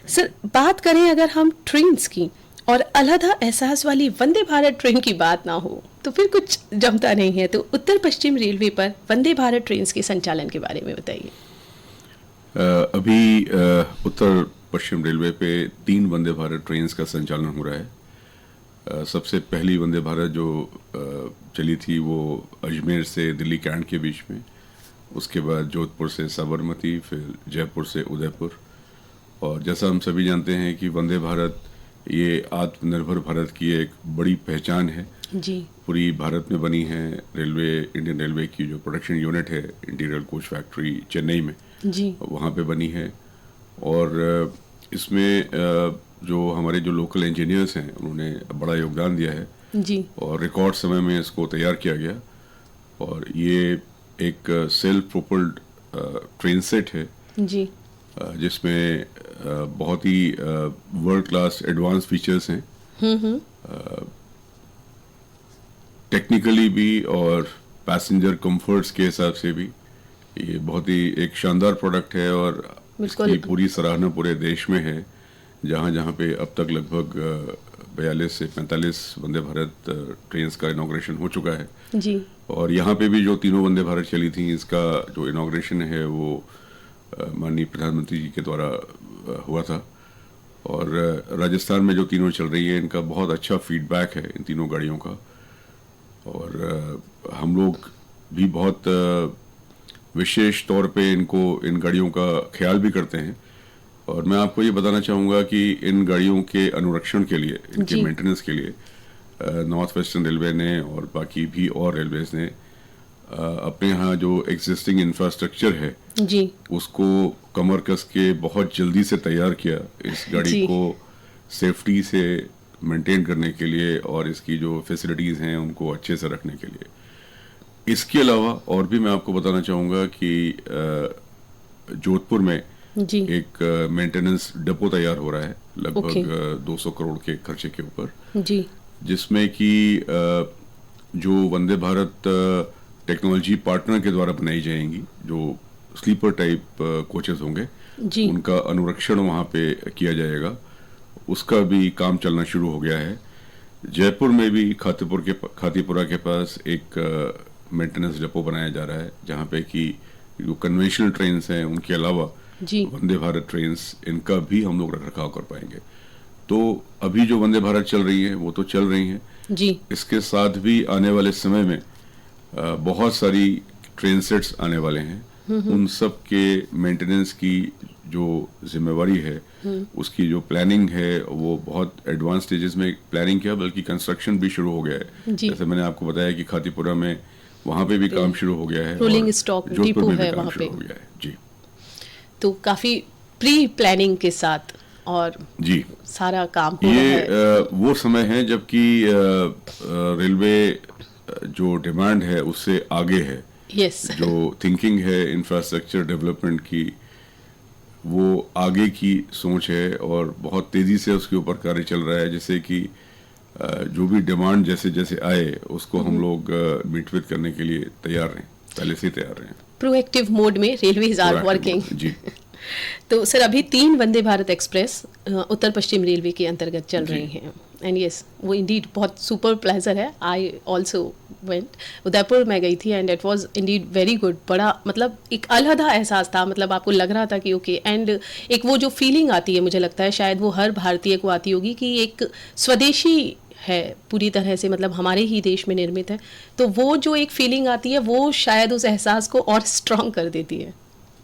Sir, बात करें अगर हम ट्रेन्स की और अलहदा एहसास वाली वंदे भारत ट्रेन की बात ना हो तो फिर कुछ जमता नहीं है। तो उत्तर पश्चिम रेलवे पर वंदे भारत ट्रेन्स के संचालन के बारे में बताइए। अभी उत्तर पश्चिम रेलवे पे 3 वंदे भारत ट्रेन्स का संचालन हो रहा है। सबसे पहली वंदे भारत जो चली थी वो अजमेर से दिल्ली कैंट के बीच में, उसके बाद जोधपुर से साबरमती, फिर जयपुर से उदयपुर। और जैसा हम सभी जानते हैं कि वंदे भारत ये आत्मनिर्भर भारत की एक बड़ी पहचान है। जी। पूरी भारत में बनी है। रेलवे, इंडियन रेलवे की जो प्रोडक्शन यूनिट है इंटीरियर कोच फैक्ट्री चेन्नई में, जी। वहाँ पे बनी है। और इसमें जो हमारे जो लोकल इंजीनियर्स हैं उन्होंने बड़ा योगदान दिया है। जी। और रिकॉर्ड समय में इसको तैयार किया गया। और ये एक सेल्फ प्रोपल्ड ट्रेन सेट है। जी। जिसमें बहुत ही वर्ल्ड क्लास एडवांस फीचर्स हैं, टेक्निकली भी और पैसेंजर कंफर्ट्स के हिसाब से भी। ये बहुत ही एक शानदार प्रोडक्ट है और इसकी पूरी सराहना पूरे देश में है। जहाँ जहाँ पे अब तक लगभग 42 से 45 वंदे भारत ट्रेन्स का इनॉग्रेशन हो चुका है। जी। और यहाँ पे भी जो तीनों वंदे भारत चली थी, इसका जो इनॉग्रेशन है वो माननीय प्रधानमंत्री जी के द्वारा हुआ था। और राजस्थान में जो तीनों चल रही है इनका बहुत अच्छा फीडबैक है इन तीनों गाड़ियों का। और हम लोग भी बहुत विशेष तौर पे इन गाड़ियों का ख्याल भी करते हैं। और मैं आपको ये बताना चाहूँगा कि इन गाड़ियों के अनुरक्षण के लिए, इनके मेंटेनेंस के लिए नॉर्थ वेस्टर्न रेलवे ने और बाकी भी और रेलवेज ने अपने यहाँ जो एग्जिस्टिंग इंफ्रास्ट्रक्चर है जी, उसको कमर कस के बहुत जल्दी से तैयार किया इस गाड़ी को सेफ्टी से मेंटेन करने के लिए और इसकी जो फैसिलिटीज़ हैं उनको अच्छे से रखने के लिए। इसके अलावा और भी मैं आपको बताना चाहूँगा कि जोधपुर में जी, एक मेंटेनेंस डिपो तैयार हो रहा है लगभग 200 करोड़ के खर्चे के ऊपर, जी, जिसमें कि जो वंदे भारत टेक्नोलॉजी पार्टनर के द्वारा बनाई जाएंगी जो स्लीपर टाइप कोचेस होंगे, जी, उनका अनुरक्षण वहाँ पे किया जाएगा। उसका भी काम चलना शुरू हो गया है। जयपुर में भी खातीपुरा के पास एक मेंटेनेंस डिपो बनाया जा रहा है जहाँ पे कि जो कन्वेंशनल ट्रेन्स हैं उनके अलावा जी, वंदे भारत ट्रेन्स, इनका भी हम लोग रखरखाव कर पाएंगे। तो अभी जो वंदे भारत चल रही है वो तो चल रही हैं जी, इसके साथ भी आने वाले समय में बहुत सारी ट्रेन सेट्स आने वाले हैं। उन सब के मेंटेनेंस की जो जिम्मेवारी है, उसकी जो प्लानिंग है वो बहुत एडवांस स्टेजेस में प्लानिंग किया, बल्कि कंस्ट्रक्शन भी शुरू हो गया है। जैसे मैंने आपको बताया कि खातीपुरा में वहाँ पे भी काम शुरू हो गया है, रोलिंग स्टॉक डिपो है वहाँ पे। हो गया है जी। तो काफी प्री प्लानिंग के साथ और जी सारा काम हो रहा ये है। वो समय है जबकि रेलवे जो डिमांड है उससे आगे है। यस। जो थिंकिंग है इंफ्रास्ट्रक्चर डेवलपमेंट की, वो आगे की सोच है और बहुत तेजी से उसके ऊपर कार्य चल रहा है। जैसे कि जो भी डिमांड जैसे जैसे आए उसको हम लोग मीट विद करने के लिए तैयार हैं, पहले से ही तैयार हैं। प्रोएक्टिव मोड में रेलवेज आर वर्किंग। जी। तो सर, अभी 3 वंदे भारत एक्सप्रेस उत्तर पश्चिम रेलवे के अंतर्गत चल रही हैं। एंड यस, वो इंडीड बहुत सुपर प्लेजर है। आई ऑल्सो वेंट, उदयपुर में गई थी and it was Indeed very good. बड़ा मतलब एक अलहदा एहसास था। मतलब आपको लग रहा था कि ओके, एंड एक वो जो फीलिंग आती है, मुझे लगता है शायद वो हर भारतीय को आती होगी कि एक स्वदेशी है पूरी तरह से, मतलब हमारे ही देश में निर्मित है। तो वो जो एक फीलिंग आती है वो शायद उस एहसास को और स्ट्रॉन्ग कर देती है।